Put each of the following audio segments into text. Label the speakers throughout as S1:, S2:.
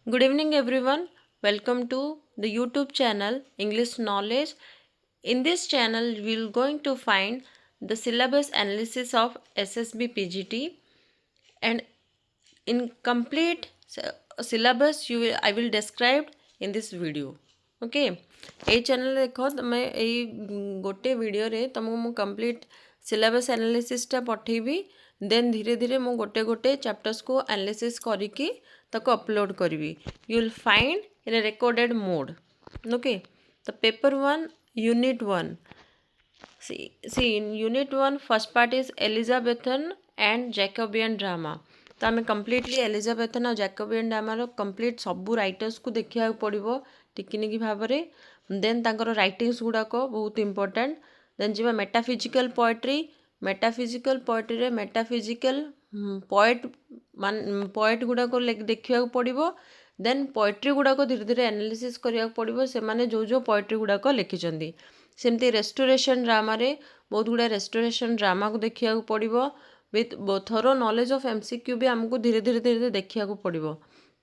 S1: Good evening, everyone. Welcome to the YouTube channel English Knowledge. In this channel, we're going to find the syllabus analysis of SSB PGT, and in complete syllabus I will describe in this video. Okay, এই channel ଦେଖ ତମେ ଏଇ ଗୋଟେ ଭିଡ଼ିଓରେ ତମକୁ ମୁଁ complete syllabus ଆନାଲିସିସ୍ଟା ପଠେଇବି। ଦେନ୍ ଧୀରେ ଧୀରେ ମୁଁ ଗୋଟେ ଗୋଟେ ଚାପ୍ଟର୍ସକୁ ଆନାଲିସିସ୍ କରିକି ତାକୁ ଅପଲୋଡ଼ କରିବି। You will find in a recorded mode. Okay, ତ paper 1 unit 1 see in unit 1 first part is Elizabethan and Jacobean drama। तो आम कम्प्लीटली एलिजाबेथन और जैकोबियन ड्रामार कम्प्लीट सबू राइटर्स को देखा पड़ो टिकिनिकी भाव में। देन तांकर राइटिंग्स गुड़ाक बहुत इंपोर्टेंट। देन जी मेटाफिजिकल पोएट्री। मेटाफिजिकल पोएट्री रे मेटाफिजिकल पोएट गुड़ाक देखा पड़ो। देन पोएट्री गुड़ाक धीरे धीरे एनालिसिस करिया पड़ो से माने जो जो पोएट्री गुड़ाक लिखिछंती। सेमती रेस्टोरेशन ड्रामा रे बहुत गुड़ा रेस्टोरेशन ड्रामा को देखा पड़ो with thorough knowledge of MCQ भी आमको धीरे धीरे धीरे धीरे देखा पड़ो।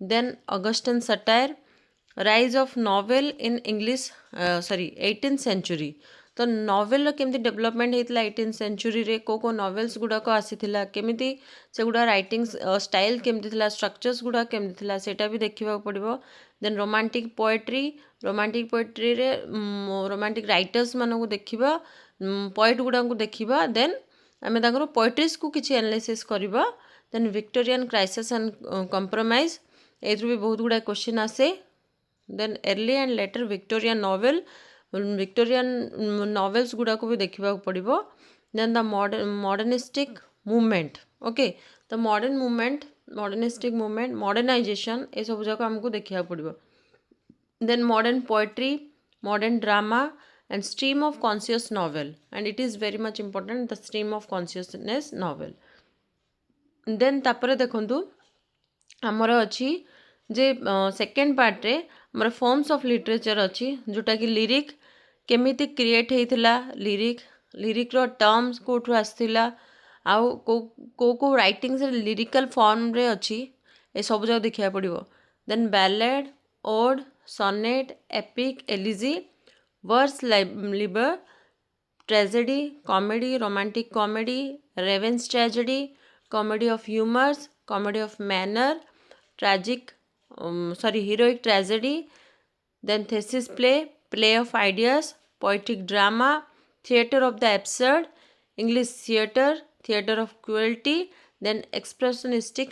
S1: Then Augustan satire rise of novel in English 18th century. तो नॉवेल केमती डेवलपमेंट होता 18th सेंचुरी रे को नॉवेल्स गुड़ाक आसीथिला केमिति से गुड़ा राइटिंग्स स्टाइल केमती थिला स्ट्रक्चर्स गुड़ा केमती थिला सेटा भी देखा पड़ो। देन रोमांटिक पोएट्री रे रोमांटिक राइटर्स मानू देखा पोएट गुड़ा देखा। देन आम तर पोएट्रीज को किसी एनालिसिस करवा। Then Victorian crisis and compromise ए भी बहुत गुड़ा क्वेश्चन आसे। Then early and later Victorian novels गुड़ा को भी देखा पड़ो। Then the modernistic movement. Okay, the modernistic movement modernisation ये सब जाक आमको देखा पड़ो। Then modern poetry modern drama and stream of conscious novel, and it is very much important, the stream of consciousness novel। then तापर देखंतु हमर अछि जे सेकेंड पार्ट रे हमर फॉर्म्स ऑफ लिटरेचर अछि जोटा कि लिरिक केमिति क्रिएट हेतिला। लिरिक रो टर्म्स कोठु आस्थिला आउ को राइटिंग्स लिरिकल फॉर्म रे अछि ए सब जग देखिया पड़िबो। Then ballad ode sonnet epic elegy verse libre tragedy comedy romantic comedy revenge tragedy comedy of humours comedy of manner tragic heroic tragedy. Then thesis play of ideas poetic drama theatre of the absurd English theatre of cruelty. Then expressionistic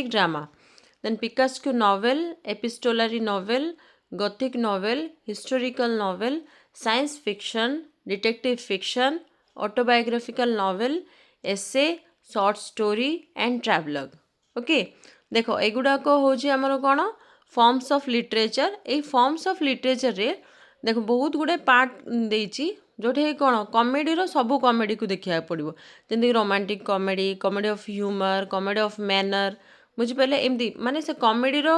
S1: drama. Then picaresque novel epistolary novel Gothic novel historical novel science fiction detective fiction autobiographical novel essay short story and travelogue. Okay, देखो एगुड़ाक हूँ आमर कौन forms of literature. ये forms of literature रे देखो बहुत गुड़े पार्ट देइछि जोठे कौन कॉमेडी रो सब कॉमेडी को देखा पड़ो जमी romantic comedy comedy of humour comedy of manner बुझिपारे एमती माने से कॉमेडी रो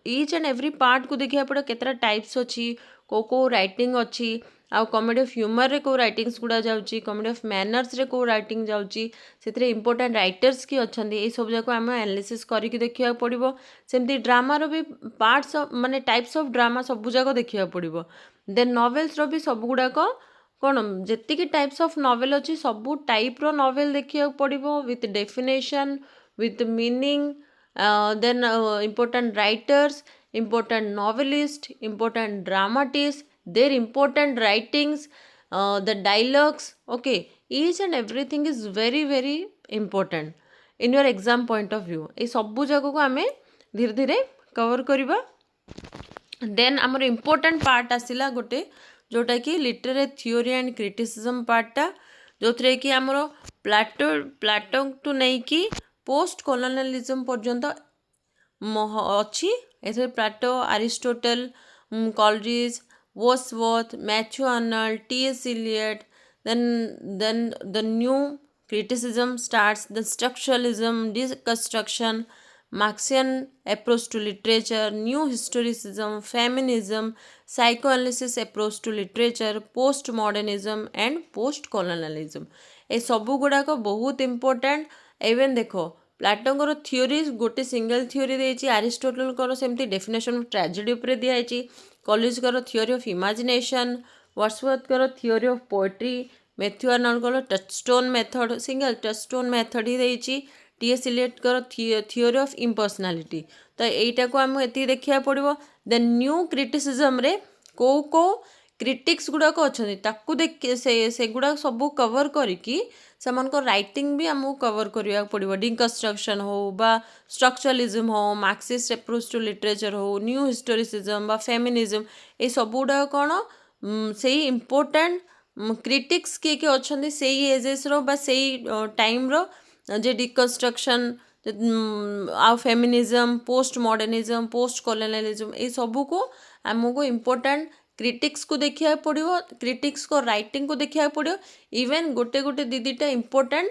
S1: ईच एंड एवरी पार्ट को देखा पड़ो केतरा टाइप्स अच्छी को राइटिंग अच्छी आउ कॉमेडी ऑफ ह्यूमर रे को राइटिंग्स गुड़ा जाउची कॉमेडी ऑफ मैनर्स रे को राइटिंग जाउची सेतरे इंपोर्टेंट राइटर्स की अछंती ए सब जाको आम एनालिसिस करके देखा पड़ो। सेमती ड्रामा रो भी पार्ट्स माने टाइप्स ऑफ ड्रामा सब जाको देखा पड़ो। देन नॉवेल्स रो भी सब गुड़ाक कौन जी टाइप्स ऑफ नॉवेल अच्छी सबू टाइप रो नॉवेल देखा पड़ो with definition with meaning. Then important writers important novelist important dramatists their important writings the dialogues। okay, each and everything is very very important in your exam point of view। ए सबू जगह को आमे धीरे धीरे cover करिबा। Then आमर important part आसिला गोटे जोटा कि लिटरेरी थ्योरी एंड क्रिटिसिज्म पार्टटा जो थे कि आमर प्लाटो टू नहीं कि पोस्ट कॉलोनियलिज्म पर्यंत अच्छी ऐसे Plato Aristotle Coleridge Wordsworth Matthew Arnold T S. Eliot. then the new criticism starts the structuralism deconstruction Marxian approach to literature new historicism feminism psychoanalysis approach to literature postmodernism and post colonialism। ए सबू गुड़ाक बहुत important. Even देखो प्लाटोंकर theory गोटे single theory देछि एरिस्टोटलकर सेमती डेफिनेशन ऑफ ट्रेजेडी ऊपर दिया है कॉलेजकर theory of imagination Wordsworth theory of poetry Matthew Arnold touchstone method single touchstone method ही देछि TS Eliot theory of impersonality तो यहीटा को आम ये देखा पड़ो देन न्यू क्रिटिसिज्म रे को क्रिटिक्स गुड़ाक अच्छा देख से गुड़ा सब कवर करिकी सेमानक राइटिंग भी आमको कवर करने पड़ो डिकन्स्ट्रक्शन हो बा स्ट्रक्चरलिज्म हो मार्क्सिस्ट अप्रोच टू लिटरेचर हो न्यू हिस्टोरिसिज्म बा फेमिनिज्म ये सब गुड़ा कौन से इम्पोर्टेंट क्रिटिक्स किए किए अच्छा से एजेस रो से टाइम रो जे डिकन्स्ट्रक्शन आ feminism post modernism post colonialism ये सब को आमको इम्पोर्टेंट क्रिटिक्स को देखा पड़ो क्रिटिक्स को राइटिंग को देखा पड़ो इवेन गोटे गोटे दीटा इम्पोर्टेंट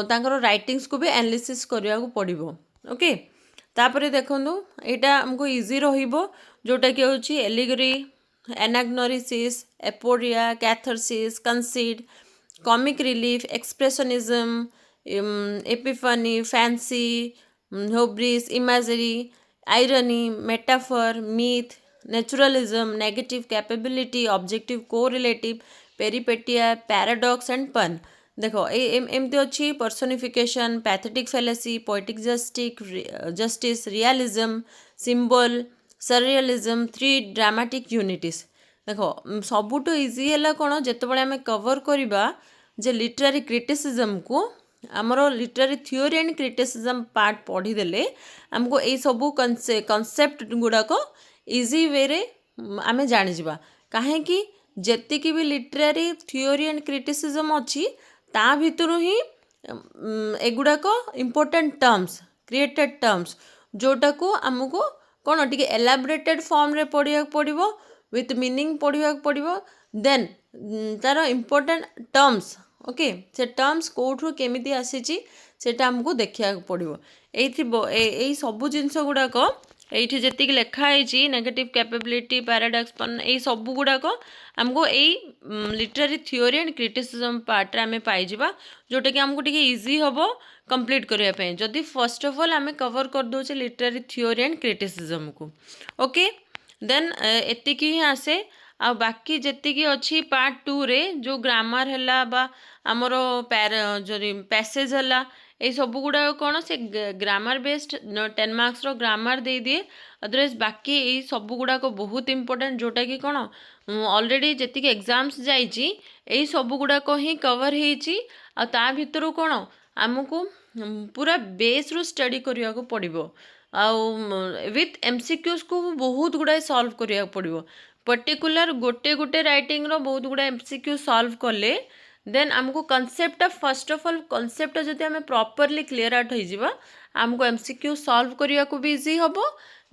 S1: तांकर राइटिंग्स को भी एनालिसिस करने को पड़ो ओके तापर देखो यहाँ आमको इजी रहिबो जोटा कि होची allegory anagnorisis aporia catharsis conceit comic relief expressionism epiphany fancy hubris imagery irony metaphor myth naturalism negative capability objective correlative peripeteia paradox and pun देखो एमती अच्छी personification pathetic fallacy poetic justice realism symbol surrealism three dramatic unities देखो सबुठ easy है कौन जिते आम cover करवा जे लिटरेरी क्रिटिसिज्म को आमर literary theory and criticism part पढ़ीदे आमको यही सबू कनसेप्ट गुड़ाक इजी वे रे आमे जानिजिबा काहेकि जेतिकी भी लिटरेरी थियोरी एंड क्रिटिसिज्म अच्छी ता भितरु ही एगुड़ाक इम्पोर्टेंट टर्म्स क्रिएटेड टर्म्स जोटा को आमको कौन टिके एलाबोरेटेड फॉर्म रे पढ़िया पड़ो विथ मीनिंग पढ़िया पड़ो देन तार इम्पोर्टेंट टर्म्स ओके से टर्म्स कौटू केमिति आसीची सेटा हमको देखा पड़ो यही सबू जिनस गुड़ाक ये जी लिखाई नेगेटिव कैपेबिलिटी पैराडॉक्स यही सब गुड़ाक आमको यही literary theory and criticism part आम पाइबा जोटा कि आमको टिके इजी हम कंप्लीट करने जदि फर्स्ट ऑफ ऑल आम कवर कर दोचे लिटरेरी थियोरी एंड क्रिटिसिज्म को ओके देन एतिकी ही आसे आ बाकी जेतिकी अच्छी पार्ट 2 रे जो ग्रामर है बा आमर पैसेज है ये सब गुड़ा कौन से ग्रामर बेस्ड 10 मार्क्स रो ग्रामर दे दिए अदरवाइज बाकी ये सब गुड़ा को बहुत इंपोर्टेंट जोटा कि कौन ऑलरेडी जी एग्जाम्स जाइए यही सब गुड़ा को ही कवर हो ता भितर कौन आमको पूरा बेस रू स्टडी करने को पड़ो विथ एमसीक्यूज को बहुत गुड़ाए सॉल्व करने पड़ो पर्टिकुलर गोटे गोटे राइटिंग रो बहुत गुड़ा एमसीक्यू सॉल्व कले देन आमको concept first of all concept जब आम प्रॉपरली क्लीयर आउट हो आमको एमसीक्यू सॉल्व करने को भी इजी हम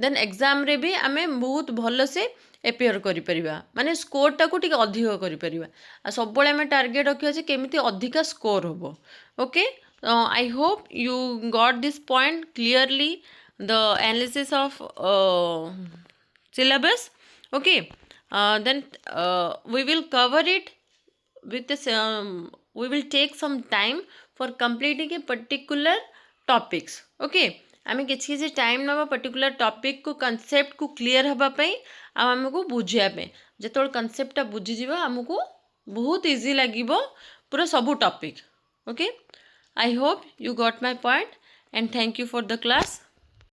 S1: देन एग्जाम रे भी आम बहुत भल से एपियर करिपरिबा माने स्कोर टाको टिके अधिक करिपरिबा आ सब आम टार्गेट रखिया जे केमिति अधिका स्कोर होबो okay I hope you got this point clearly the analysis of syllabus okay then we will cover it with this we will take some time for completing a particular topics okay आम कि time ना particular topic को concept को clear हाँपाई आमको बुझापे जो कॉन्सेप्टा बुझीज आमको बहुत easy लगे पूरा सबू topic okay I hope you got my point and thank you for the class.